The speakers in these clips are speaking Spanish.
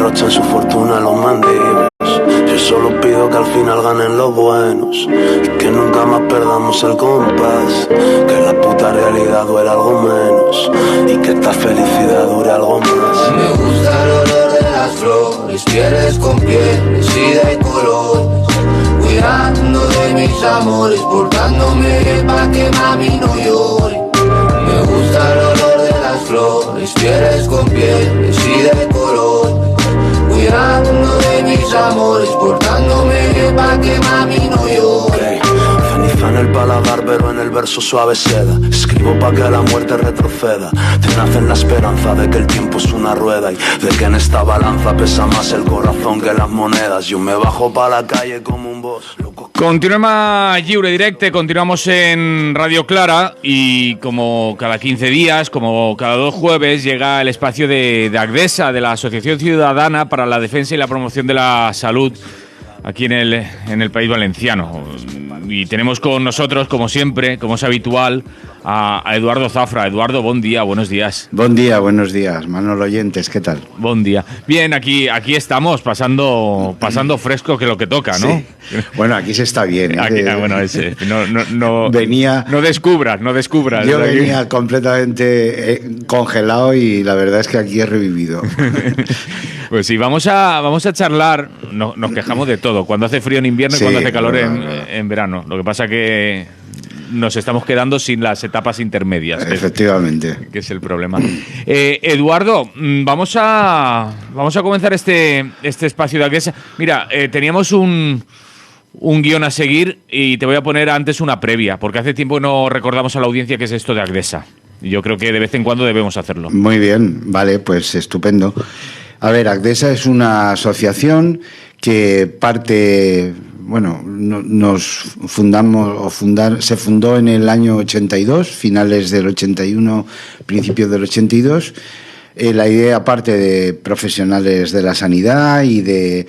derrochan su fortuna los mendigos. Yo solo pido que al final ganen los buenos y que nunca más perdamos el compás, que la puta realidad duele algo menos y que esta felicidad dure algo más. Me gusta el olor de las flores, pieles con pieles y de colores, cuidando de mis amores, portándome pa' que mami no llore. Me gusta el olor de las flores, pieles con pieles y de colores, cuidando de mis amores, portándome pa' que mami no llore. Ceniza en el paladar, pero en el verso suave seda. Escribo pa' que la muerte retroceda. Te nace en la esperanza de que el tiempo es una rueda y de que en esta balanza pesa más el corazón que las monedas. Yo me bajo pa' la calle como un boss. Continuem a Lliure Directe, continuamos en Radio Clara y como cada 15 días, como cada 2 jueves, llega el espacio de Agdesa, de la Asociación Ciudadana para la Defensa y la Promoción de la Salud aquí en el País Valenciano. Y tenemos con nosotros, como siempre, como es habitual, a Eduardo Zafra. Eduardo, buen día, buenos días. Buen día, buenos días, Manolo oyentes, ¿qué tal? Buen día. Bien, aquí estamos, pasando fresco que lo que toca, ¿no? Sí. Bueno, aquí se está bien. Aquí, no descubras. Yo venía completamente congelado y la verdad es que aquí he revivido. Pues sí, vamos a charlar. Nos quejamos de todo, cuando hace frío en invierno y cuando hace calor en verano. Lo que pasa que nos estamos quedando sin las etapas intermedias. Efectivamente. Que es el problema. Eduardo, vamos a comenzar este espacio de Agdesa. Mira, teníamos un guión a seguir y te voy a poner antes una previa, porque hace tiempo que no recordamos a la audiencia qué es esto de Agdesa. Yo creo que de vez en cuando debemos hacerlo. Muy bien, vale, pues estupendo. A ver, Agdesa es una asociación que parte, bueno, se fundó en el año 82, finales del 81, principios del 82. La idea parte de profesionales de la sanidad y de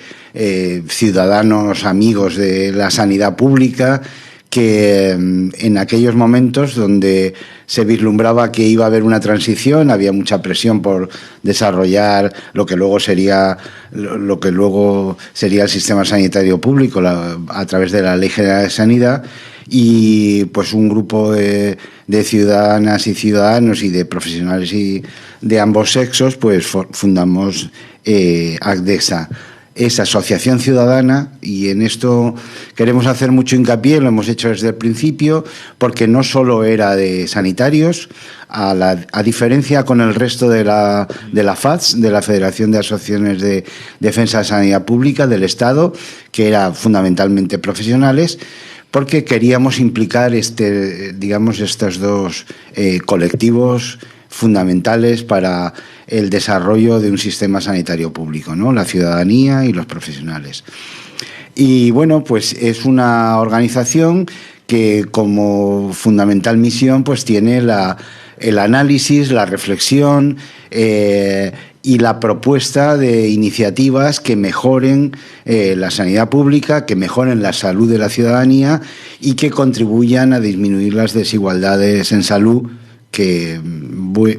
ciudadanos amigos de la sanidad pública, que en aquellos momentos donde se vislumbraba que iba a haber una transición, había mucha presión por desarrollar lo que luego sería el sistema sanitario público a través de la Ley General de Sanidad, y pues un grupo de ciudadanas y ciudadanos y de profesionales y de ambos sexos pues fundamos Agdesa. Es asociación ciudadana, y en esto queremos hacer mucho hincapié, lo hemos hecho desde el principio, porque no solo era de sanitarios, a diferencia con el resto de la FADS, de la Federación de Asociaciones de Defensa de Sanidad Pública del Estado, que era fundamentalmente profesionales, porque queríamos implicar estos dos colectivos fundamentales para el desarrollo de un sistema sanitario público, ¿no? La ciudadanía y los profesionales. Y bueno, pues es una organización que como fundamental misión pues tiene el análisis, la reflexión y la propuesta de iniciativas que mejoren la sanidad pública, que mejoren la salud de la ciudadanía y que contribuyan a disminuir las desigualdades en salud, que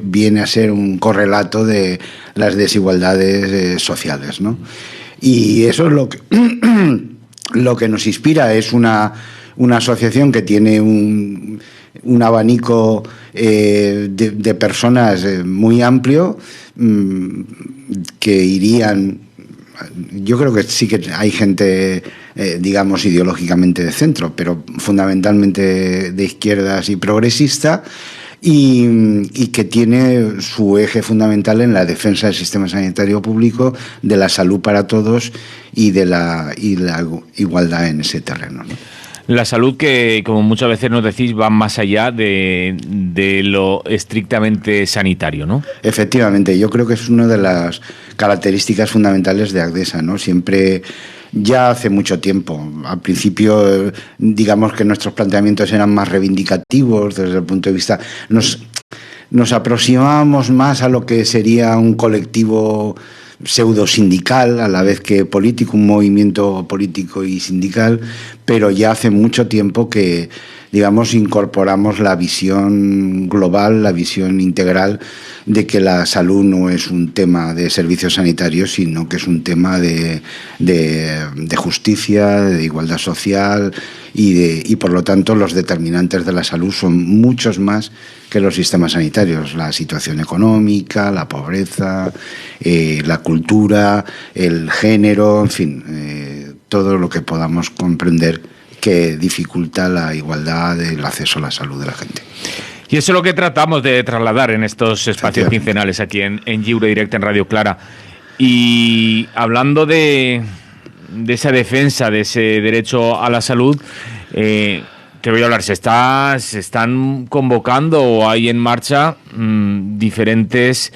viene a ser un correlato de las desigualdades sociales, ¿no? Y eso es lo que nos inspira. Es una asociación que tiene un abanico de personas muy amplio, que irían... Yo creo que sí que hay gente, digamos, ideológicamente de centro, pero fundamentalmente de izquierdas y progresista, y que tiene su eje fundamental en la defensa del sistema sanitario público, de la salud para todos y de la igualdad en ese terreno, ¿no? La salud que, como muchas veces nos decís, va más allá de lo estrictamente sanitario, ¿no? Efectivamente, yo creo que es una de las características fundamentales de Agdesa, ¿no? Siempre, ya hace mucho tiempo, al principio, digamos que nuestros planteamientos eran más reivindicativos desde el punto de vista... Nos aproximábamos más a lo que sería un colectivo pseudo sindical, a la vez que político, un movimiento político y sindical, pero ya hace mucho tiempo que digamos, incorporamos la visión global, la visión integral de que la salud no es un tema de servicios sanitarios, sino que es un tema de justicia, de igualdad social y por lo tanto los determinantes de la salud son muchos más que los sistemas sanitarios, la situación económica, la pobreza, la cultura, el género, en fin, todo lo que podamos comprender que dificulta la igualdad del acceso a la salud de la gente. Y eso es lo que tratamos de trasladar en estos espacios quincenales aquí en Lliure Directe, en Radio Clara. Y hablando de esa defensa, de ese derecho a la salud, te voy a hablar, se están convocando o hay en marcha diferentes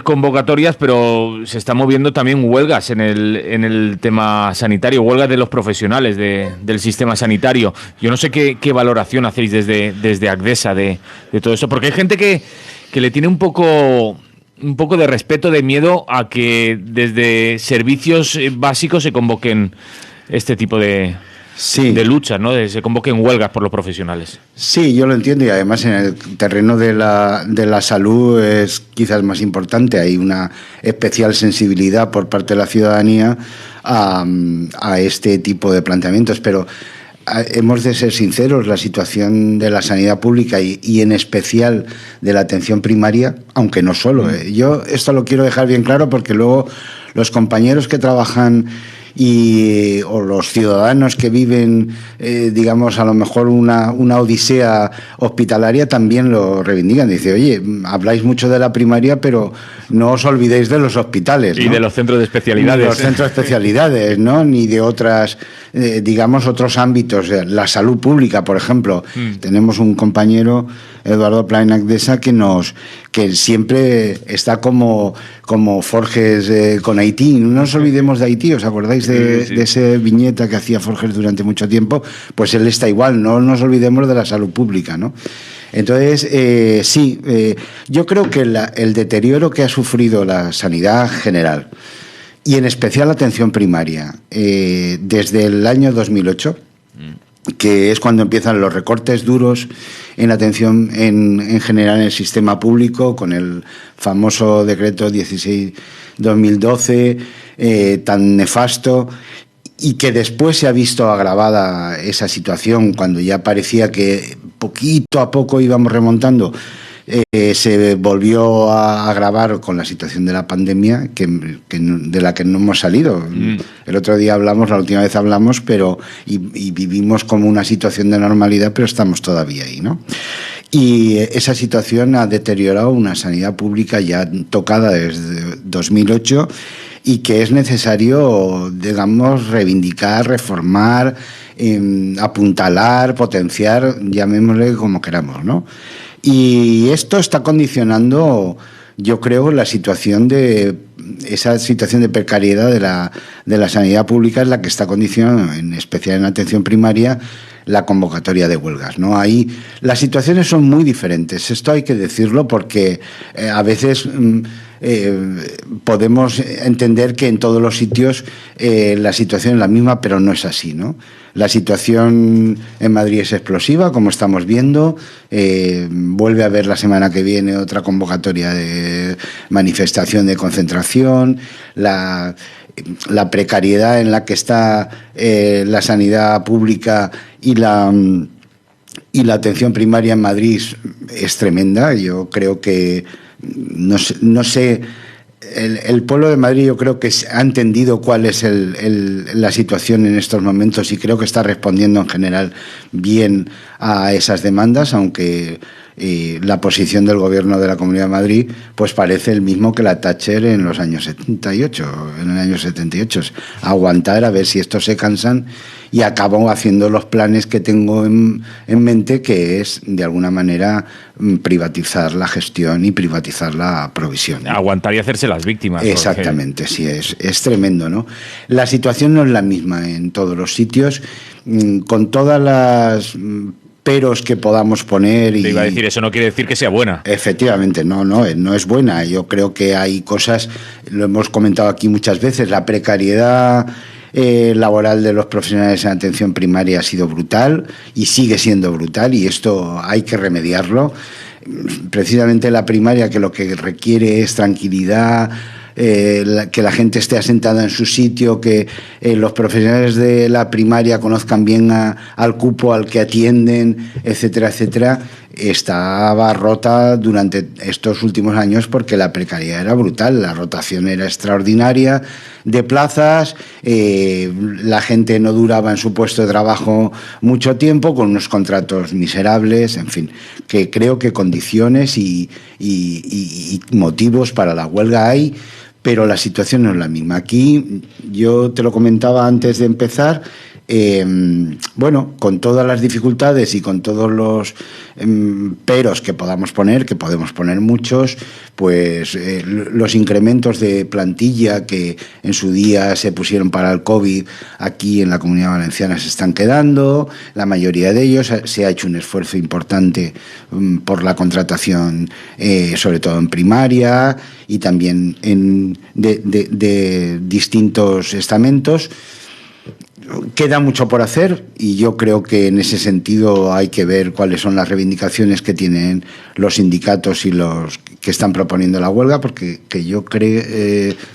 convocatorias, pero se están moviendo también huelgas en el tema sanitario, huelgas de los profesionales del sistema sanitario. Yo no sé qué valoración hacéis desde Agdesa de todo eso, porque hay gente que le tiene un poco de respeto, de miedo a que desde servicios básicos se convoquen este tipo de luchas, ¿no? Se convoquen huelgas por los profesionales. Sí, yo lo entiendo, y además en el terreno de la salud es quizás más importante. Hay una especial sensibilidad por parte de la ciudadanía a este tipo de planteamientos, pero hemos de ser sinceros, la situación de la sanidad pública y en especial de la atención primaria, aunque no solo. Yo esto lo quiero dejar bien claro porque luego los compañeros que trabajan o los ciudadanos que viven, digamos, a lo mejor una odisea hospitalaria también lo reivindican. Dice, oye, habláis mucho de la primaria, pero no os olvidéis de los hospitales, ¿no? Y de los centros de especialidades. Ni de los centros de especialidades, ¿no? Ni de otras, digamos, otros ámbitos. La salud pública, por ejemplo. Tenemos un compañero, Eduardo Plain Agdesa, que siempre está como Forges con Haití. No nos olvidemos de Haití, ¿os acordáis de esa viñeta que hacía Forges durante mucho tiempo? Pues él está igual, no nos olvidemos de la salud pública, ¿no? Entonces, yo creo que el deterioro que ha sufrido la sanidad general y en especial la atención primaria desde el año 2008, que es cuando empiezan los recortes duros en atención en general en el sistema público, con el famoso decreto 16/2012, tan nefasto, y que después se ha visto agravada esa situación cuando ya parecía que poquito a poco íbamos remontando. Se volvió a agravar con la situación de la pandemia, de la que no hemos salido. El otro día hablamos, la última vez hablamos, y vivimos como una situación de normalidad, pero estamos todavía ahí, ¿no? Y esa situación ha deteriorado una sanidad pública ya tocada desde 2008 y que es necesario, digamos, reivindicar, reformar, apuntalar, potenciar, llamémosle como queramos, ¿no? Y esto está condicionando, yo creo, esa situación de precariedad de la sanidad pública, es la que está condicionando, en especial en la atención primaria, la convocatoria de huelgas, ¿no? Ahí las situaciones son muy diferentes. Esto hay que decirlo porque a veces podemos entender que en todos los sitios la situación es la misma, pero no es así, ¿no? La situación en Madrid es explosiva, como estamos viendo. Vuelve a haber la semana que viene otra convocatoria de manifestación de concentración. La precariedad en la que está la sanidad pública y la atención primaria en Madrid es tremenda. Yo creo que no sé, el pueblo de Madrid yo creo que ha entendido cuál es la situación en estos momentos y creo que está respondiendo en general bien a esas demandas, aunque la posición del gobierno de la Comunidad de Madrid pues parece el mismo que la Thatcher en los años 78, en el año 78, aguantar a ver si estos se cansan y acabo haciendo los planes que tengo en mente, que es de alguna manera privatizar la gestión y privatizar la provisión. Aguantar y hacerse las víctimas. Exactamente, porque... sí, es tremendo, ¿no? La situación no es la misma en todos los sitios, con todas las peros que podamos poner. Te iba a decir, eso no quiere decir que sea buena. Efectivamente, no es buena. Yo creo que hay cosas, lo hemos comentado aquí muchas veces, la precariedad laboral de los profesionales en atención primaria ha sido brutal y sigue siendo brutal, y esto hay que remediarlo. Precisamente la primaria, que lo que requiere es tranquilidad, que la gente esté asentada en su sitio, que los profesionales de la primaria conozcan bien al cupo al que atienden, etcétera, etcétera, estaba rota durante estos últimos años porque la precariedad era brutal, la rotación era extraordinaria de plazas, la gente no duraba en su puesto de trabajo mucho tiempo, con unos contratos miserables, en fin, que creo que condiciones y motivos para la huelga hay, pero la situación no es la misma. Aquí, yo te lo comentaba antes de empezar, bueno, con todas las dificultades y con todos los peros que podemos poner muchos, pues los incrementos de plantilla que en su día se pusieron para el COVID aquí en la Comunidad Valenciana se están quedando. La mayoría de ellos, se ha hecho un esfuerzo importante por la contratación, sobre todo en primaria y también de distintos estamentos. Queda mucho por hacer y yo creo que en ese sentido hay que ver cuáles son las reivindicaciones que tienen los sindicatos y los que están proponiendo la huelga, porque que yo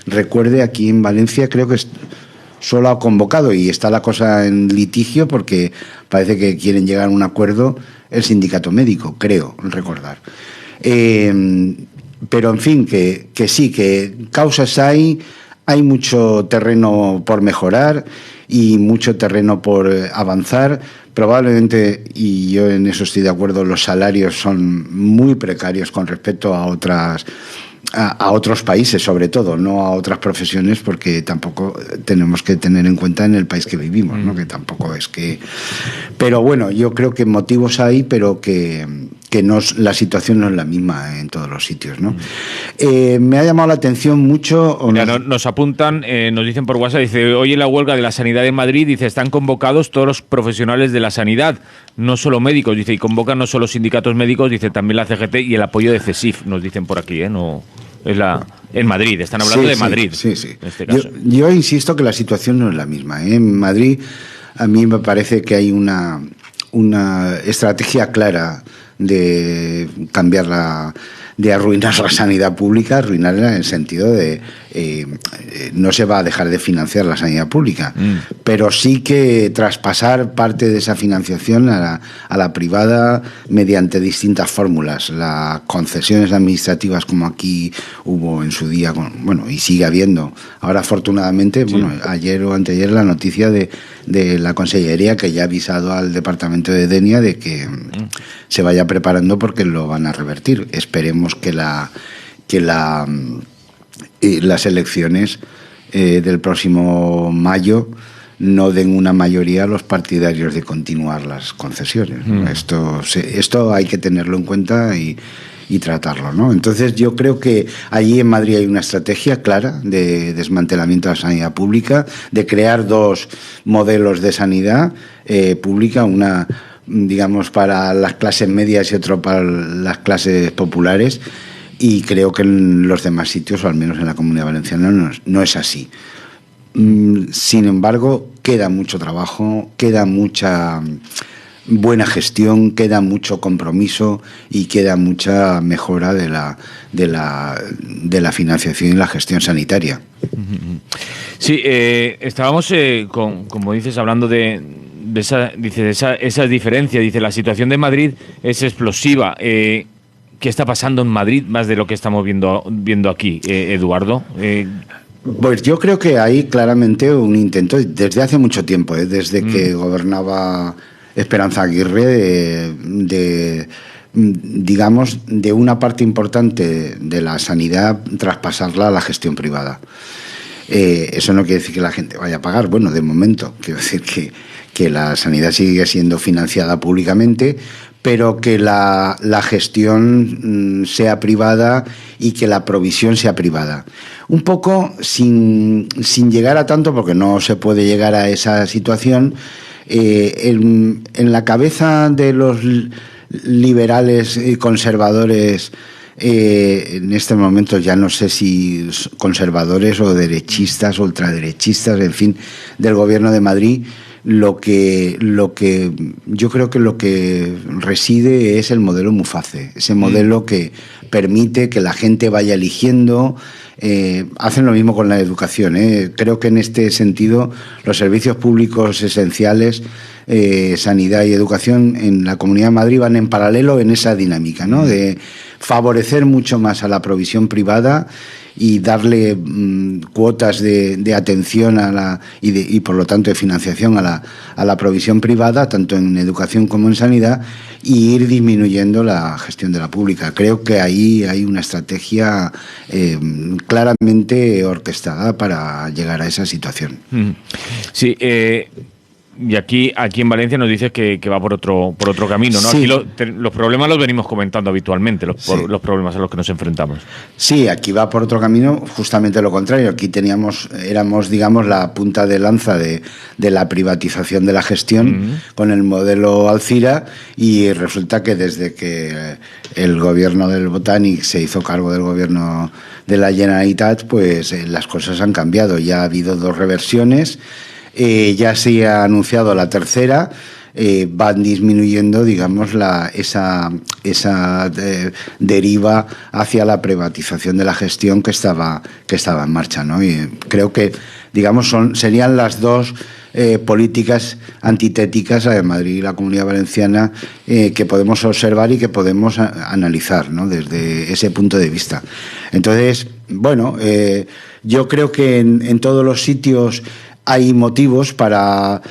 recuerde, aquí en Valencia creo que solo ha convocado, y está la cosa en litigio porque parece que quieren llegar a un acuerdo el sindicato médico, creo recordar. Pero en fin, que sí, que causas hay mucho terreno por mejorar y mucho terreno por avanzar. Probablemente, y yo en eso estoy de acuerdo, los salarios son muy precarios con respecto a otros países, sobre todo, no a otras profesiones, porque tampoco tenemos que tener en cuenta en el país que vivimos, ¿no? Que tampoco es que... Pero bueno, yo creo que motivos hay, pero que la situación no es la misma en todos los sitios, ¿no? Me ha llamado la atención mucho... Mira, nos apuntan, nos dicen por WhatsApp, dice, hoy en la huelga de la sanidad en Madrid, dice, están convocados todos los profesionales de la sanidad, no solo médicos, dice, y convocan no solo sindicatos médicos, dice, también la CGT y el apoyo de CESIF, nos dicen por aquí, no... En Madrid, están hablando de Madrid. Sí, sí. En este caso. Yo insisto que la situación no es la misma. En Madrid, a mí me parece que hay una estrategia clara de cambiarla, de arruinar la sanidad pública, arruinarla en el sentido de no se va a dejar de financiar la sanidad pública, pero sí que traspasar parte de esa financiación a la privada mediante distintas fórmulas. Las concesiones administrativas, como aquí hubo en su día, y sigue habiendo. Ahora, afortunadamente, sí. Ayer o anteayer la noticia de la Consellería, que ya ha avisado al Departamento de Denia de que se vaya preparando porque lo van a revertir. Esperemos que las elecciones del próximo mayo no den una mayoría a los partidarios de continuar las concesiones. Esto hay que tenerlo en cuenta y tratarlo, ¿no? Entonces yo creo que allí en Madrid hay una estrategia clara de desmantelamiento de la sanidad pública, de crear dos modelos de sanidad pública, una, digamos, para las clases medias y otro para las clases populares. Y creo que en los demás sitios, o al menos en la Comunidad Valenciana, no es así. Sin embargo, queda mucho trabajo, queda mucha buena gestión, queda mucho compromiso y queda mucha mejora de la financiación y la gestión sanitaria. Sí, estábamos, como dices, hablando de esas diferencias. Dice, la situación de Madrid es explosiva. ¿Qué está pasando en Madrid más de lo que estamos viendo aquí, Eduardo? Pues yo creo que hay claramente un intento desde hace mucho tiempo, desde que gobernaba Esperanza Aguirre, digamos, de una parte importante de la sanidad traspasarla a la gestión privada. Eso no quiere decir que la gente vaya a pagar, de momento, quiero decir que la sanidad sigue siendo financiada públicamente, pero que la gestión sea privada y que la provisión sea privada. Un poco sin llegar a tanto, porque no se puede llegar a esa situación, en la cabeza de los liberales y conservadores en este momento ya no sé si conservadores o derechistas, ultraderechistas, en fin, del Gobierno de Madrid, lo que yo creo que lo que reside es el modelo Muface, ese modelo que permite que la gente vaya eligiendo. Hacen lo mismo con la educación. Creo que en este sentido los servicios públicos esenciales, sanidad y educación en la Comunidad de Madrid van en paralelo en esa dinámica, ¿no? De favorecer mucho más a la provisión privada y darle cuotas de atención y por lo tanto de financiación a la provisión privada, tanto en educación como en sanidad, y ir disminuyendo la gestión de la pública. Creo que ahí hay una estrategia claramente orquestada para llegar a esa situación. Sí, y aquí en Valencia nos dices que va por otro camino, ¿no? Sí. Aquí los problemas los venimos comentando habitualmente, los problemas a los que nos enfrentamos. Sí, aquí va por otro camino, justamente lo contrario. Aquí éramos, digamos, la punta de lanza de la privatización de la gestión con el modelo Alcira, y resulta que desde que el gobierno del Botànic se hizo cargo del gobierno de la Generalitat, pues las cosas han cambiado. Ya ha habido 2 reversiones. Ya se ha anunciado la tercera. Van disminuyendo, digamos, esa deriva hacia la privatización de la gestión que estaba en marcha, ¿no? Y creo que, digamos, serían las 2 políticas antitéticas, la de Madrid y la Comunidad Valenciana, que podemos observar y que podemos analizar, ¿no? Desde ese punto de vista. Entonces, bueno, yo creo que en todos los sitios hay motivos para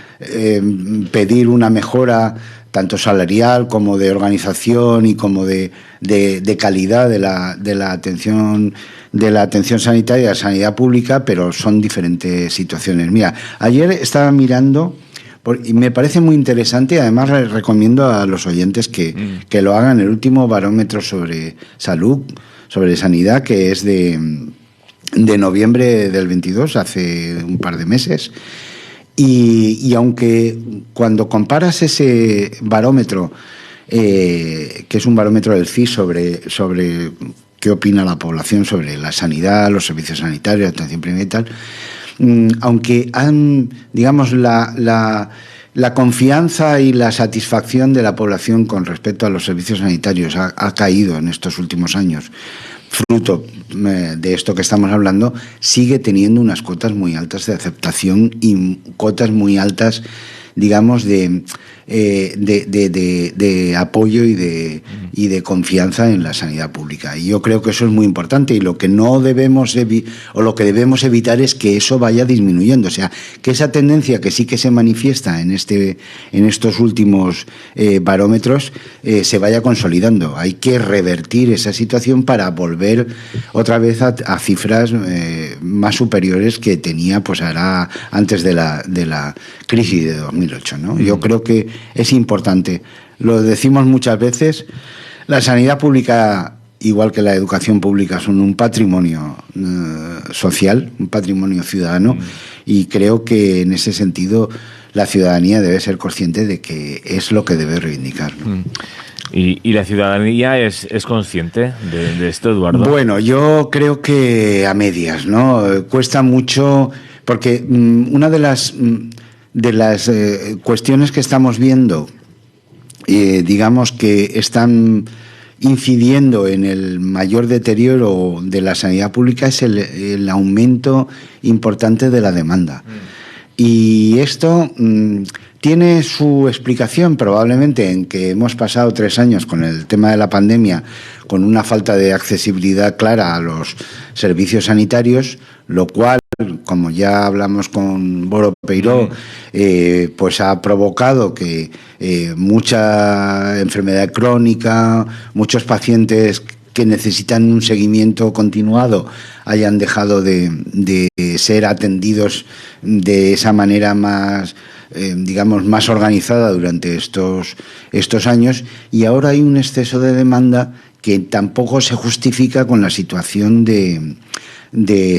pedir una mejora tanto salarial como de organización y como de calidad de la atención sanitaria, sanidad pública, pero son diferentes situaciones. Mira, ayer estaba mirando y me parece muy interesante, y además les recomiendo a los oyentes que lo hagan, el último barómetro sobre salud, sobre sanidad, que es de noviembre del 22, hace un par de meses, y aunque cuando comparas ese barómetro, que es un barómetro del CIS sobre qué opina la población sobre la sanidad, los servicios sanitarios, la atención primaria y tal, aunque digamos la confianza y la satisfacción de la población con respecto a los servicios sanitarios ha caído en estos últimos años, fruto de esto que estamos hablando, sigue teniendo unas cotas muy altas de aceptación y cotas muy altas, digamos, de apoyo y de confianza en la sanidad pública. Y yo creo que eso es muy importante, y lo que no debemos lo que debemos evitar es que eso vaya disminuyendo, o sea, que esa tendencia que sí que se manifiesta en estos últimos barómetros se vaya consolidando. Hay que revertir esa situación para volver otra vez a cifras más superiores que tenía, pues ahora, antes de la crisis de 2008, ¿no? Yo creo que es importante. Lo decimos muchas veces, la sanidad pública, igual que la educación pública, son un patrimonio social, un patrimonio ciudadano, y creo que en ese sentido la ciudadanía debe ser consciente de que es lo que debe reivindicar, ¿no? ¿Y la ciudadanía es consciente de esto, Eduardo? Bueno, yo creo que a medias, ¿no? Cuesta mucho, porque una de las cuestiones que estamos viendo, digamos, que están incidiendo en el mayor deterioro de la sanidad pública, es el aumento importante de la demanda. Y esto tiene su explicación probablemente en que hemos pasado 3 años con el tema de la pandemia con una falta de accesibilidad clara a los servicios sanitarios, lo cual, como ya hablamos con Boro Peiró, pues ha provocado que mucha enfermedad crónica, muchos pacientes que necesitan un seguimiento continuado hayan dejado de ser atendidos de esa manera más, digamos, más organizada durante estos años, y ahora hay un exceso de demanda que tampoco se justifica con la situación de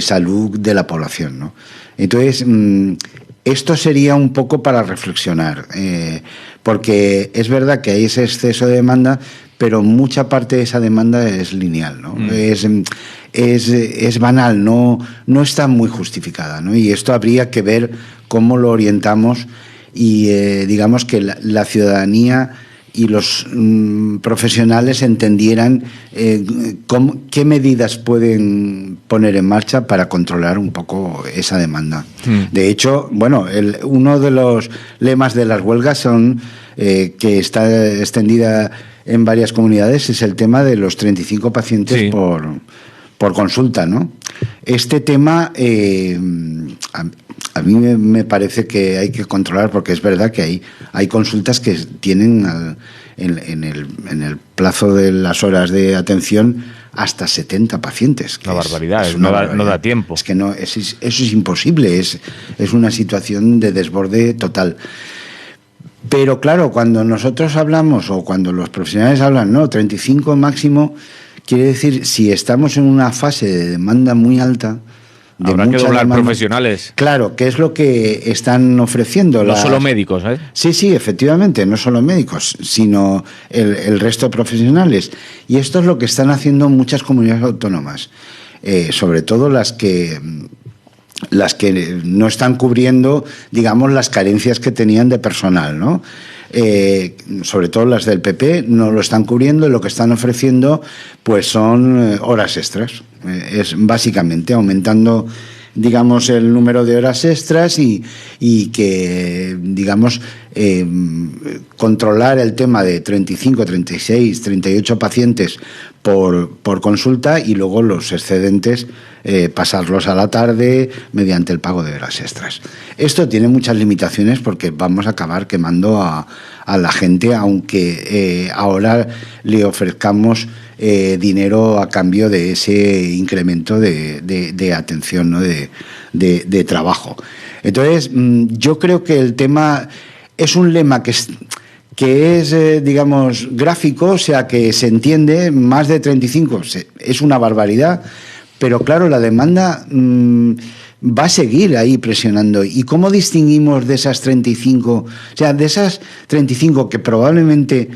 salud de la población, ¿no? Entonces, esto sería un poco para reflexionar, porque es verdad que hay ese exceso de demanda, pero mucha parte de esa demanda es lineal, ¿no? Es banal, no está muy justificada, ¿no? Y esto habría que ver cómo lo orientamos y digamos que la ciudadanía y los profesionales entendieran qué medidas pueden poner en marcha para controlar un poco esa demanda. De hecho, bueno, uno de los lemas de las huelgas son que está extendida en varias comunidades, es el tema de los 35 pacientes por consulta, ¿no? Este tema a mí me parece que hay que controlar, porque es verdad que hay consultas que tienen en el plazo de las horas de atención hasta 70 pacientes. Una barbaridad, no da tiempo. Es que eso es imposible, es una situación de desborde total. Pero claro, cuando nosotros hablamos o cuando los profesionales hablan, 35 máximo, quiere decir, si estamos en una fase de demanda muy alta, habrá que doblar profesionales. Claro, que es lo que están ofreciendo. No solo médicos, ¿eh? Sí, efectivamente, no solo médicos, sino el resto de profesionales. Y esto es lo que están haciendo muchas comunidades autónomas, sobre todo las que no están cubriendo, digamos, las carencias que tenían de personal, ¿no? Sobre todo las del PP no lo están cubriendo, y lo que están ofreciendo pues son horas extras, es básicamente aumentando, digamos, el número de horas extras y que, digamos, controlar el tema de 35, 36, 38 pacientes por consulta, y luego los excedentes pasarlos a la tarde mediante el pago de horas extras. Esto tiene muchas limitaciones porque vamos a acabar quemando a la gente, aunque ahora le ofrezcamos dinero a cambio de ese incremento de atención, ¿no? de trabajo. Entonces, yo creo que el tema es un lema que es digamos, gráfico, o sea, que se entiende, más de 35 es una barbaridad, pero claro, la demanda va a seguir ahí presionando. ¿Y cómo distinguimos de esas 35? O sea, de esas 35 que probablemente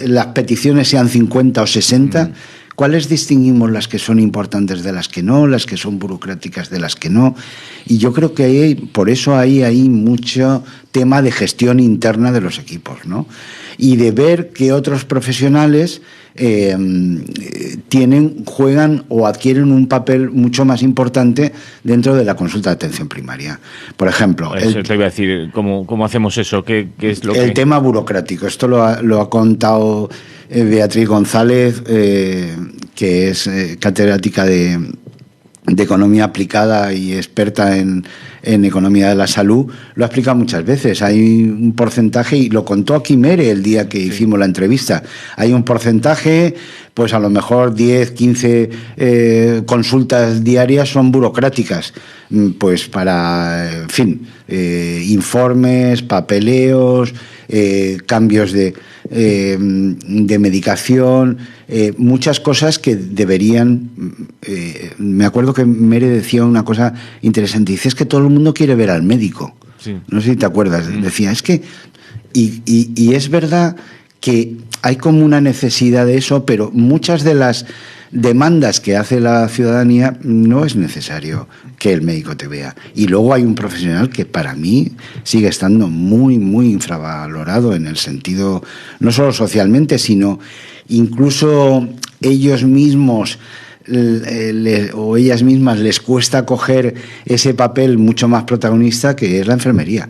las peticiones sean 50 o 60, ¿cuáles distinguimos las que son importantes de las que no, las que son burocráticas de las que no? Y yo creo que por eso hay mucho tema de gestión interna de los equipos, ¿no? Y de ver que otros profesionales juegan o adquieren un papel mucho más importante dentro de la consulta de atención primaria. Por ejemplo... Eso te iba a decir, ¿cómo hacemos eso? ¿Qué es lo el tema burocrático. Esto lo ha contado Beatriz González, que es catedrática de Economía Aplicada y experta en Economía de la Salud. Lo ha explicado muchas veces. Hay un porcentaje, y lo contó aquí Mere el día que hicimos la entrevista. Hay un porcentaje, pues a lo mejor 10, 15 consultas diarias son burocráticas, pues para, en fin, informes, papeleos, cambios de medicación, muchas cosas que deberían... me acuerdo que Mere decía una cosa interesante, dice, es que todo el mundo quiere ver al médico. Sí. No sé si te acuerdas. Decía, es que... Y es verdad que hay como una necesidad de eso, pero muchas de las demandas que hace la ciudadanía no es necesario que el médico te vea. Y luego hay un profesional que para mí sigue estando muy, muy infravalorado, en el sentido, no solo socialmente, sino incluso ellos mismos o ellas mismas les cuesta coger ese papel mucho más protagonista, que es la enfermería.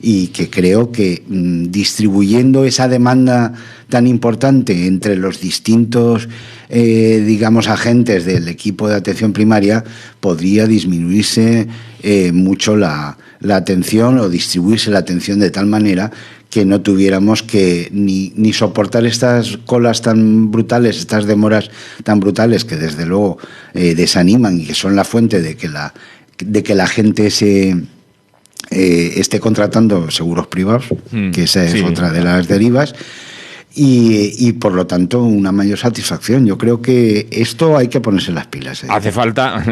Y que creo que distribuyendo esa demanda tan importante entre los distintos digamos, agentes del equipo de atención primaria, podría disminuirse mucho la atención, o distribuirse la atención de tal manera que no tuviéramos que ni soportar estas colas tan brutales, estas demoras tan brutales, que desde luego desaniman y que son la fuente de que la gente esté contratando seguros privados, que esa es otra de las derivas. Y por lo tanto una mayor satisfacción. Yo creo que esto hay que ponerse las pilas. Hace falta,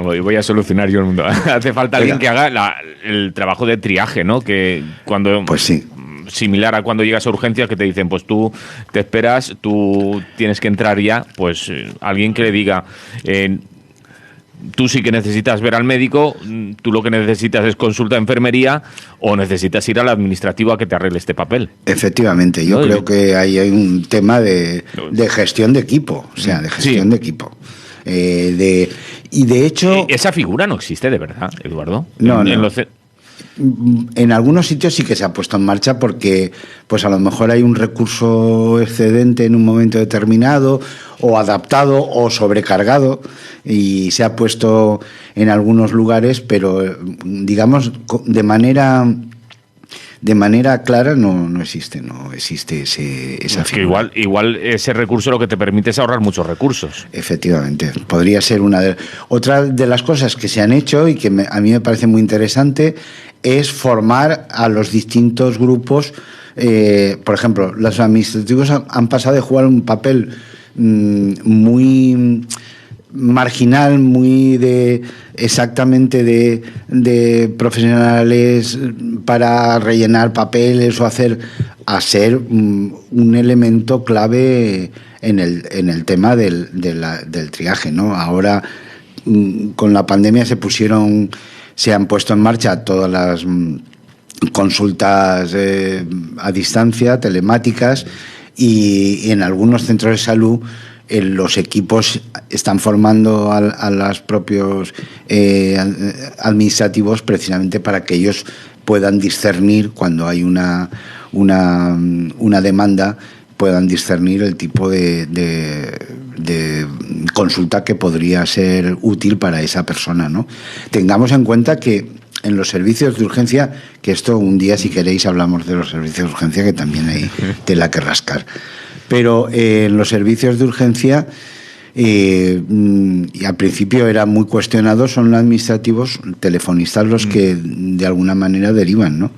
voy a solucionar yo el mundo, hace falta alguien que haga el trabajo de triaje, ¿no? Que cuando pues sí, similar a cuando llegas a urgencias que te dicen, pues tú te esperas, tú tienes que entrar ya, pues alguien que le diga... tú sí que necesitas ver al médico, tú lo que necesitas es consulta de enfermería o necesitas ir al administrativo a que te arregle este papel. Efectivamente, yo creo que ahí hay un tema de gestión de equipo, o sea, de gestión de equipo. Y de hecho... ¿Esa figura no existe de verdad, Eduardo? No. En algunos sitios sí que se ha puesto en marcha porque pues a lo mejor hay un recurso excedente en un momento determinado o adaptado o sobrecargado y se ha puesto en algunos lugares, pero digamos de manera clara no existe esa figura. Que igual ese recurso lo que te permite es ahorrar muchos recursos. Efectivamente, podría ser otra de las cosas que se han hecho y que a mí me parece muy interesante es formar a los distintos grupos. Por ejemplo, los administrativos han pasado de jugar un papel muy marginal, muy de profesionales para rellenar papeles o a ser un elemento clave en el tema del triaje, ¿no? Ahora con la pandemia se han puesto en marcha todas las consultas a distancia, telemáticas, y en algunos centros de salud los equipos están formando a los propios administrativos precisamente para que ellos puedan discernir cuando hay una demanda, puedan discernir el tipo de consulta que podría ser útil para esa persona, ¿no? Tengamos en cuenta que en los servicios de urgencia, que esto un día si queréis hablamos de los servicios de urgencia, que también hay tela que rascar, pero en los servicios de urgencia y al principio era muy cuestionado, son los administrativos telefonistas los que de alguna manera derivan, ¿no?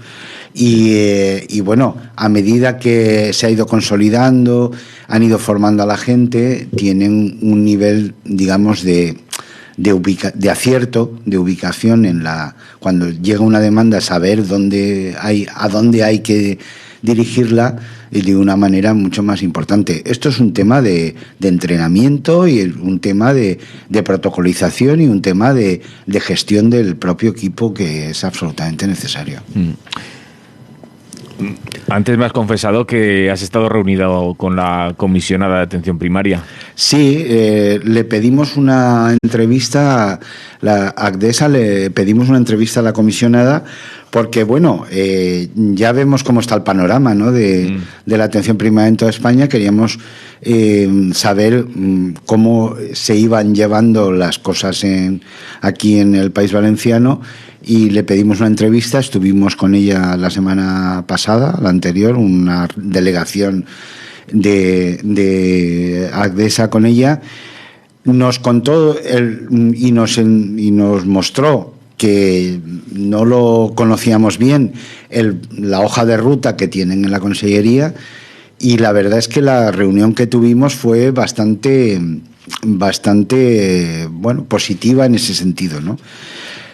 Y bueno, a medida que se ha ido consolidando, han ido formando a la gente, tienen un nivel, digamos, de acierto, de ubicación cuando llega una demanda, saber a dónde hay que dirigirla y de una manera mucho más importante. Esto es un tema de entrenamiento y un tema de protocolización y un tema de gestión del propio equipo que es absolutamente necesario. Antes me has confesado que has estado reunido con la comisionada de atención primaria. Sí, le pedimos una entrevista a la ACDESA, le pedimos una entrevista a la comisionada porque, bueno, ya vemos cómo está el panorama, ¿no? de la atención primaria en toda España. Queríamos saber cómo se iban llevando las cosas aquí en el País Valenciano, y le pedimos una entrevista. Estuvimos con ella la semana pasada, la anterior, una delegación de ACDESA con ella. Nos contó y nos mostró que no lo conocíamos bien, la hoja de ruta que tienen en la Consellería, y la verdad es que la reunión que tuvimos fue bastante positiva en ese sentido, ¿no?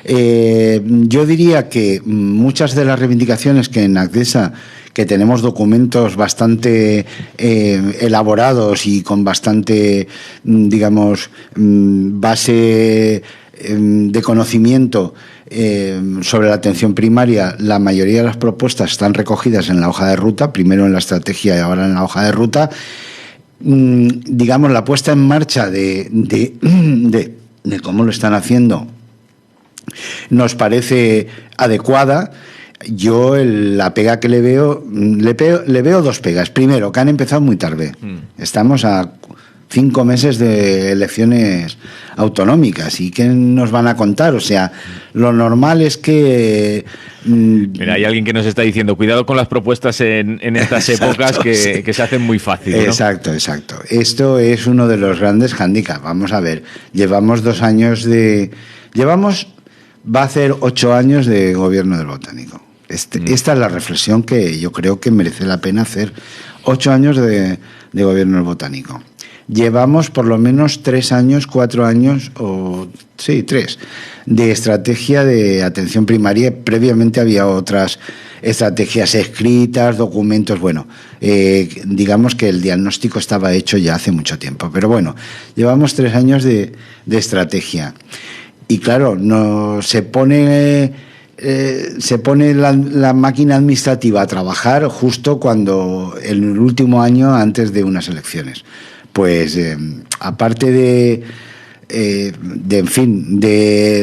Yo diría que muchas de las reivindicaciones que en ACDESA, que tenemos documentos bastante elaborados y con bastante, digamos, base de conocimiento sobre la atención primaria, la mayoría de las propuestas están recogidas en la hoja de ruta, primero en la estrategia y ahora en la hoja de ruta. Digamos, la puesta en marcha de cómo lo están haciendo nos parece adecuada. Yo la pega que le veo dos pegas. Primero, que han empezado muy tarde. Estamos a 5 meses de elecciones autonómicas. ¿Y qué nos van a contar? O sea, lo normal es que... Mira, hay alguien que nos está diciendo, cuidado con las propuestas en estas épocas que se hacen muy fácil, ¿no? Exacto. Esto es uno de los grandes hándicaps. Vamos a ver, llevamos 2 años va a hacer 8 años de gobierno del Botánico. Esta es la reflexión que yo creo que merece la pena hacer. 8 años de gobierno del Botánico. llevamos por lo menos 3 años, 4 años, sí, 3, de estrategia de atención primaria. Previamente había otras estrategias escritas, documentos, bueno, digamos que el diagnóstico estaba hecho ya hace mucho tiempo, pero bueno, llevamos 3 años de estrategia. Y claro, se pone la máquina administrativa a trabajar justo cuando en el último año antes de unas elecciones. Pues aparte de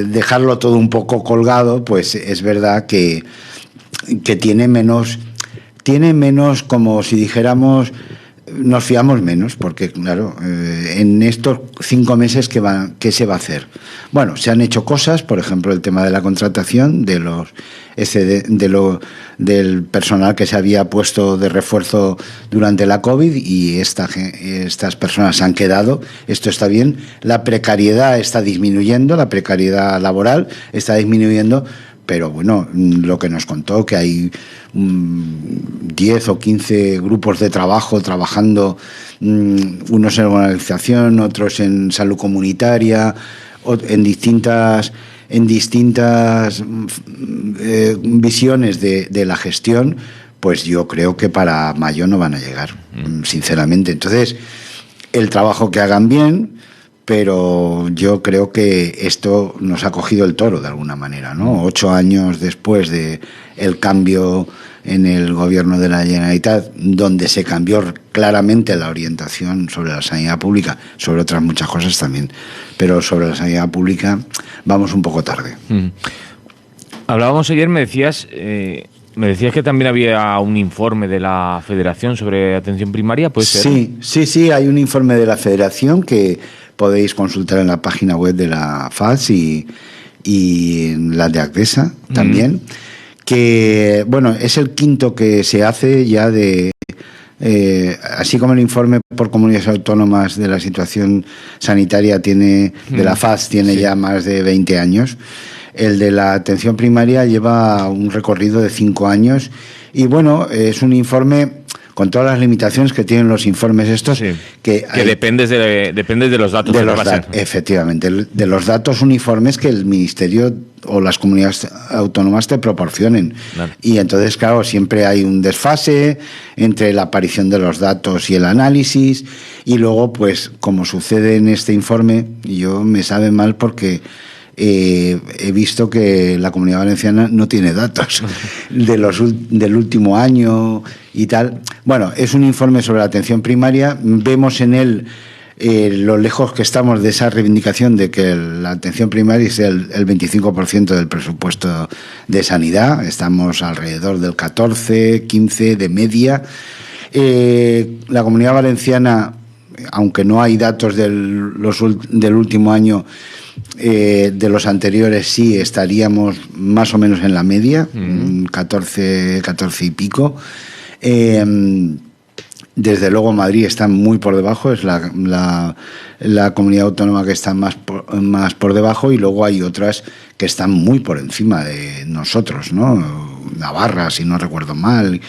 dejarlo todo un poco colgado, pues es verdad que tiene menos, como si dijéramos, nos fiamos menos, porque claro, en estos 5 meses ¿qué se va a hacer? Bueno, se han hecho cosas, por ejemplo, el tema de la contratación del personal que se había puesto de refuerzo durante la COVID, y estas personas se han quedado. Esto está bien. La precariedad está disminuyendo, la precariedad laboral está disminuyendo. Pero bueno, lo que nos contó, que hay 10 o 15 grupos de trabajo trabajando, unos en organización, otros en salud comunitaria, en distintas visiones de la gestión, pues yo creo que para mayo no van a llegar, sinceramente. Entonces, el trabajo que hagan bien, pero yo creo que esto nos ha cogido el toro de alguna manera, ¿no? 8 años después de el cambio en el gobierno de la Generalitat, donde se cambió claramente la orientación sobre la sanidad pública, sobre otras muchas cosas también, pero sobre la sanidad pública vamos un poco tarde. Hablábamos ayer, me decías que también había un informe de la Federación sobre atención primaria, ¿puede ser? Sí, hay un informe de la Federación que podéis consultar en la página web de la FAS y en la de Agdesa también, que bueno, es el 5º que se hace ya así como el informe por comunidades autónomas de la situación sanitaria de la FAS tiene ya más de 20 años. El de la atención primaria lleva un recorrido de 5 años y bueno, es un informe con todas las limitaciones que tienen los informes estos. Sí, que dependes de los datos. Efectivamente, de los datos uniformes que el Ministerio o las comunidades autónomas te proporcionen. Claro. Y entonces, claro, siempre hay un desfase entre la aparición de los datos y el análisis. Y luego, pues, como sucede en este informe, yo me sabe mal porque he visto que la Comunidad Valenciana no tiene datos del último año y tal. Bueno, es un informe sobre la atención primaria. Vemos en él lo lejos que estamos de esa reivindicación de que la atención primaria es el 25% del presupuesto de sanidad. Estamos alrededor del 14, 15 de media. La Comunidad Valenciana, aunque no hay datos del último año, de los anteriores sí estaríamos más o menos en la media, 14 y pico. Desde luego Madrid está muy por debajo, es la comunidad autónoma que está más por debajo, y luego hay otras que están muy por encima de nosotros, ¿no? Navarra, si no recuerdo mal,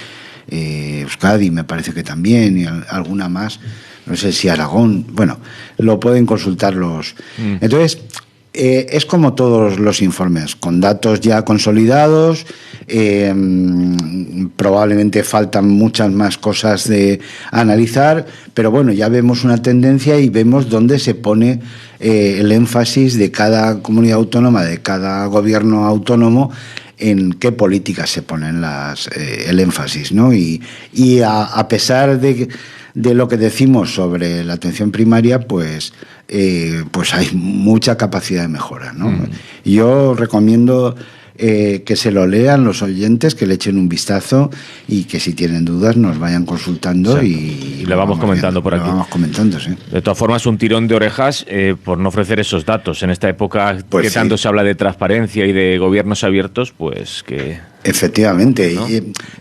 Euskadi me parece que también, y alguna más. No sé si Aragón, bueno, lo pueden consultar los. Entonces, es como todos los informes, con datos ya consolidados, probablemente faltan muchas más cosas de analizar, pero bueno, ya vemos una tendencia y vemos dónde se pone el énfasis de cada comunidad autónoma, de cada gobierno autónomo, en qué políticas se ponen el énfasis, ¿no? Y a pesar de lo que decimos sobre la atención primaria, pues hay mucha capacidad de mejora, ¿no? Yo recomiendo que se lo lean los oyentes, que le echen un vistazo y que si tienen dudas nos vayan consultando y le vamos comentando por aquí. Lo vamos comentando, sí. De todas formas, un tirón de orejas por no ofrecer esos datos. En esta época pues que tanto se habla de transparencia y de gobiernos abiertos, pues que... Efectivamente. ¿No?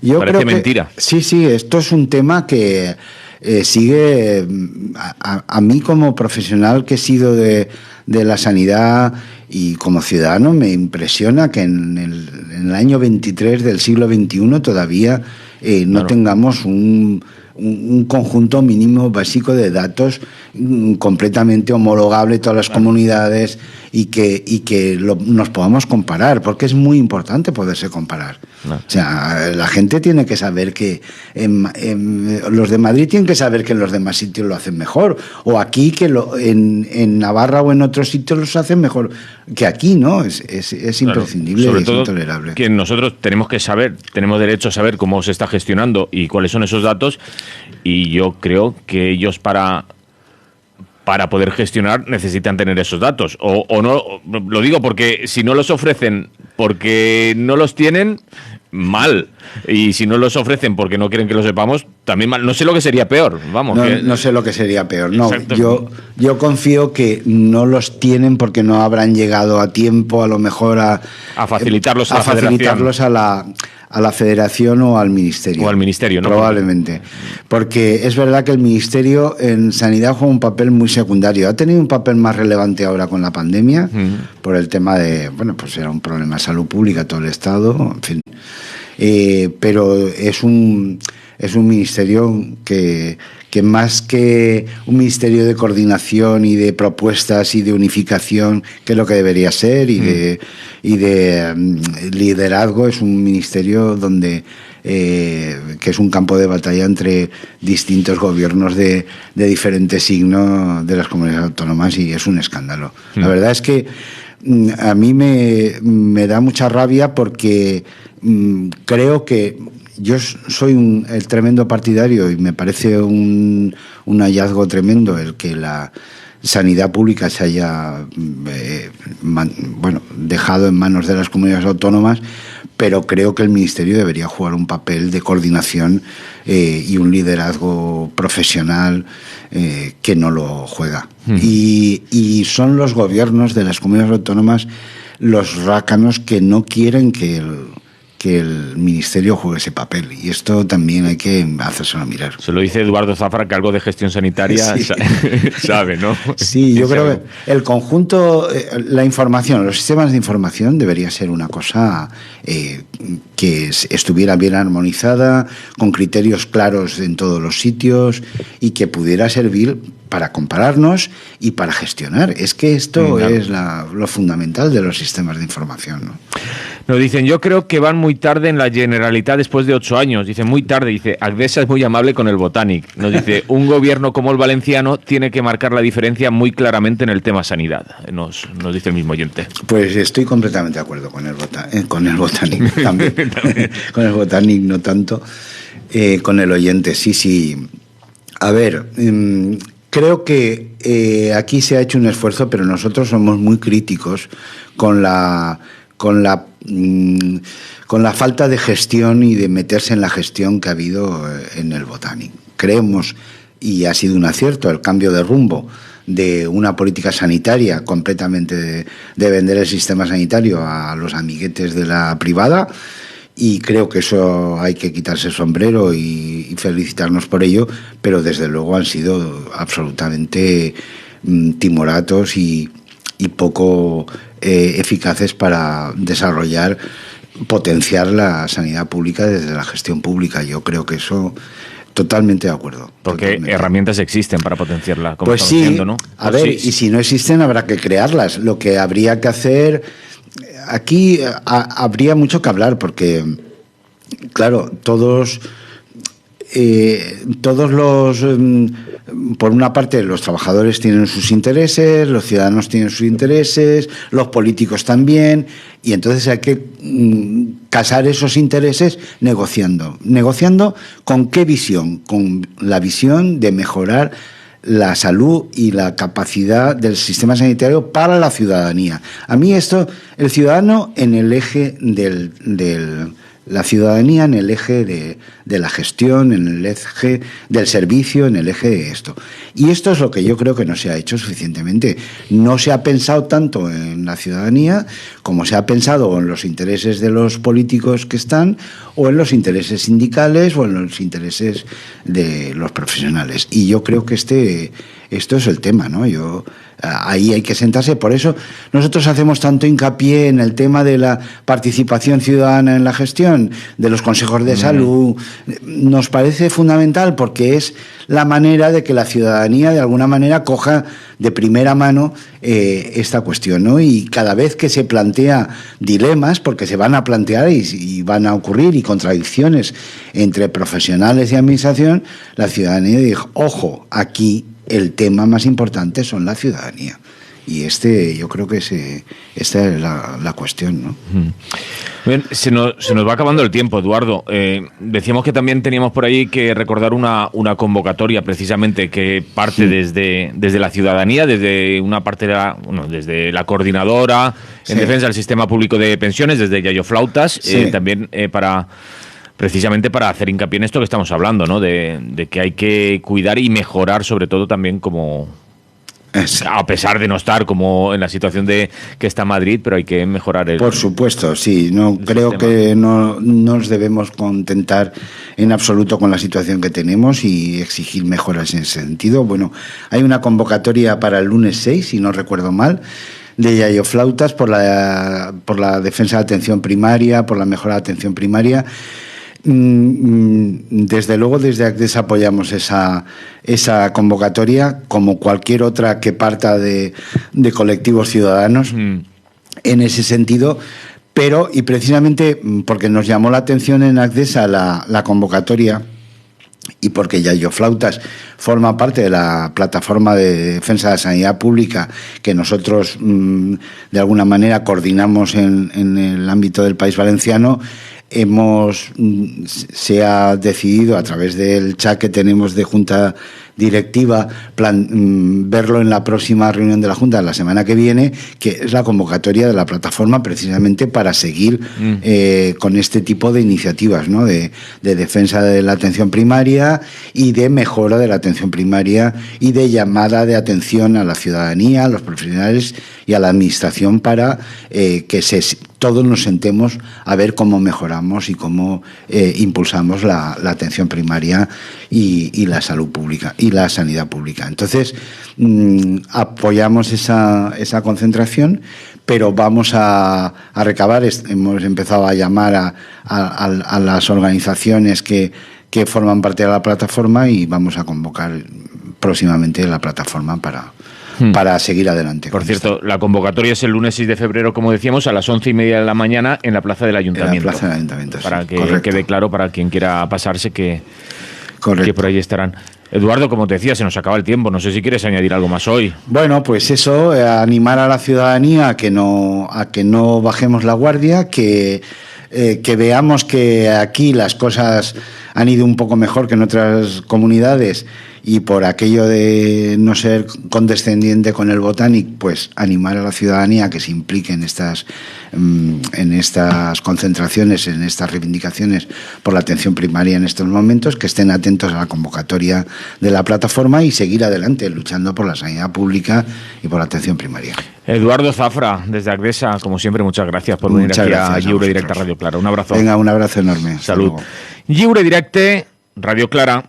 Yo parece creo que, mentira. Sí, esto es un tema que sigue... A mí como profesional que he sido de la sanidad y como ciudadano me impresiona que en el año 23 del siglo XXI todavía no tengamos un un conjunto mínimo básico de datos completamente homologable todas las comunidades y que nos podamos comparar, porque es muy importante poderse comparar. No. O sea, la gente tiene que saber que los de Madrid tienen que saber que en los demás sitios lo hacen mejor, o aquí que en Navarra o en otros sitios los hacen mejor que aquí, ¿no? Es imprescindible, sobre y todo es intolerable. Que nosotros tenemos que saber, tenemos derecho a saber cómo se está gestionando y cuáles son esos datos, y yo creo que ellos para poder gestionar necesitan tener esos datos, o no, lo digo porque si no los ofrecen porque no los tienen, mal, y si no los ofrecen porque no quieren que lo sepamos, también mal. No sé lo que sería peor, vamos. No sé lo que sería peor, no. Yo confío que no los tienen porque no habrán llegado a tiempo, a lo mejor a facilitarlos a la federación o al ministerio. O al ministerio, ¿no? Probablemente. Porque es verdad que el ministerio en sanidad juega un papel muy secundario. Ha tenido un papel más relevante ahora con la pandemia, por el tema de, bueno, pues era un problema de salud pública todo el Estado, en fin. Pero es un ministerio que más que un ministerio de coordinación y de propuestas y de unificación, que es lo que debería ser, y de liderazgo, es un ministerio donde que es un campo de batalla entre distintos gobiernos de diferentes signos de las comunidades autónomas, y es un escándalo. La verdad es que a mí me da mucha rabia porque creo que yo soy el tremendo partidario, y me parece un hallazgo tremendo el que la sanidad pública se haya dejado en manos de las comunidades autónomas, pero creo que el Ministerio debería jugar un papel de coordinación y un liderazgo profesional que no lo juega. Y son los gobiernos de las comunidades autónomas los rácanos que no quieren que el Ministerio juegue ese papel, y esto también hay que hacérselo mirar. Se lo dice Eduardo Zafra, que algo de gestión sanitaria sí. sabe, ¿no? Sí, yo creo que el conjunto, la información, los sistemas de información debería ser una cosa que estuviera bien armonizada, con criterios claros en todos los sitios, y que pudiera servir para compararnos y para gestionar. Es que esto es lo fundamental de los sistemas de información, ¿no? Nos dicen, yo creo que van muy tarde en la Generalitat después de 8 años. Dice, muy tarde. Dice, Agdesa es muy amable con el Botànic. Nos dice, un gobierno como el valenciano tiene que marcar la diferencia muy claramente en el tema sanidad. Nos dice el mismo oyente. Pues estoy completamente de acuerdo con el Botànic también. Con el Botànic no tanto. Con el oyente, sí. A ver, creo que aquí se ha hecho un esfuerzo, pero nosotros somos muy críticos con la falta de gestión y de meterse en la gestión que ha habido en el Botànic. Creemos, y ha sido un acierto, el cambio de rumbo de una política sanitaria completamente de vender el sistema sanitario a los amiguetes de la privada, y creo que eso hay que quitarse el sombrero y felicitarnos por ello, pero desde luego han sido absolutamente timoratos y poco eficaces para potenciar la sanidad pública desde la gestión pública. Yo creo que eso, totalmente de acuerdo. Porque herramientas existen para potenciarla, como pues sí, diciendo, ¿no? A ver, y si no existen habrá que crearlas. Lo que habría que hacer, aquí habría mucho que hablar, porque claro, todos los, por una parte, los trabajadores tienen sus intereses, los ciudadanos tienen sus intereses, los políticos también, y entonces hay que casar esos intereses negociando. ¿Negociando con qué visión? Con la visión de mejorar la salud y la capacidad del sistema sanitario para la ciudadanía. A mí esto, el ciudadano en el eje la ciudadanía en el eje de la gestión, en el eje del servicio, en el eje de esto. Y esto es lo que yo creo que no se ha hecho suficientemente. No se ha pensado tanto en la ciudadanía como se ha pensado en los intereses de los políticos que están, o en los intereses sindicales, o en los intereses de los profesionales. Y yo creo que esto es el tema, ¿no? ahí hay que sentarse. Por eso nosotros hacemos tanto hincapié en el tema de la participación ciudadana en la gestión, de los consejos de salud. Nos parece fundamental porque es la manera de que la ciudadanía de alguna manera coja de primera mano esta cuestión, ¿no? Y cada vez que se plantea dilemas, porque se van a plantear y van a ocurrir, y contradicciones entre profesionales y administración, la ciudadanía dijo, ojo, aquí el tema más importante son la ciudadanía. Y yo creo que esta es la cuestión, ¿no? Bien, se nos va acabando el tiempo, Eduardo. Decíamos que también teníamos por ahí que recordar una convocatoria precisamente que parte desde la ciudadanía, desde una parte desde la coordinadora en defensa del sistema público de pensiones, desde Yayo Flautas, también precisamente para hacer hincapié en esto que estamos hablando, ¿no? De que hay que cuidar y mejorar, sobre todo también a pesar de no estar como en la situación que está Madrid, pero hay que mejorar Por supuesto, sí. No creo que no nos debemos contentar en absoluto con la situación que tenemos y exigir mejoras en ese sentido. Bueno, hay una convocatoria para el lunes 6, si no recuerdo mal, de Yayo Flautas por la defensa de atención primaria, por la mejora de atención primaria. Desde luego, desde ACDES apoyamos esa convocatoria, como cualquier otra que parta de colectivos ciudadanos en ese sentido, pero, y precisamente porque nos llamó la atención en ACDES la convocatoria, y porque Yayo Flautas forma parte de la plataforma de defensa de la sanidad pública que nosotros de alguna manera coordinamos en el ámbito del País Valenciano, se ha decidido a través del chat que tenemos de Junta Directiva verlo en la próxima reunión de la Junta la semana que viene, que es la convocatoria de la plataforma precisamente para seguir con este tipo de iniciativas, ¿no? de defensa de la atención primaria y de mejora de la atención primaria y de llamada de atención a la ciudadanía, a los profesionales y a la administración para que todos nos sentemos a ver cómo mejoramos y cómo impulsamos la atención primaria y la salud pública y la sanidad pública. Entonces, apoyamos esa concentración, pero vamos a recabar. Hemos empezado a llamar a las organizaciones que forman parte de la plataforma y vamos a convocar próximamente la plataforma para seguir adelante. Por cierto, la convocatoria es el lunes 6 de febrero, como decíamos, a las 11:30 de la mañana en la Plaza del Ayuntamiento. En la Plaza del Ayuntamiento, para que correcto. quede claro para quien quiera pasarse que por ahí estarán. Eduardo, como te decía, se nos acaba el tiempo. No sé si quieres añadir algo más hoy. Bueno, pues eso, animar a la ciudadanía a que no bajemos la guardia, que veamos que aquí las cosas han ido un poco mejor que en otras comunidades, y por aquello de no ser condescendiente con el Botánic, pues animar a la ciudadanía a que se implique en estas concentraciones, en estas reivindicaciones por la atención primaria en estos momentos, que estén atentos a la convocatoria de la plataforma y seguir adelante luchando por la sanidad pública y por la atención primaria. Eduardo Zafra, desde Agdesa, como siempre, muchas gracias por venir aquí a Lliure Directe Radio Clara. Un abrazo. Venga, un abrazo enorme. Salud. Lliure Directe Radio Clara.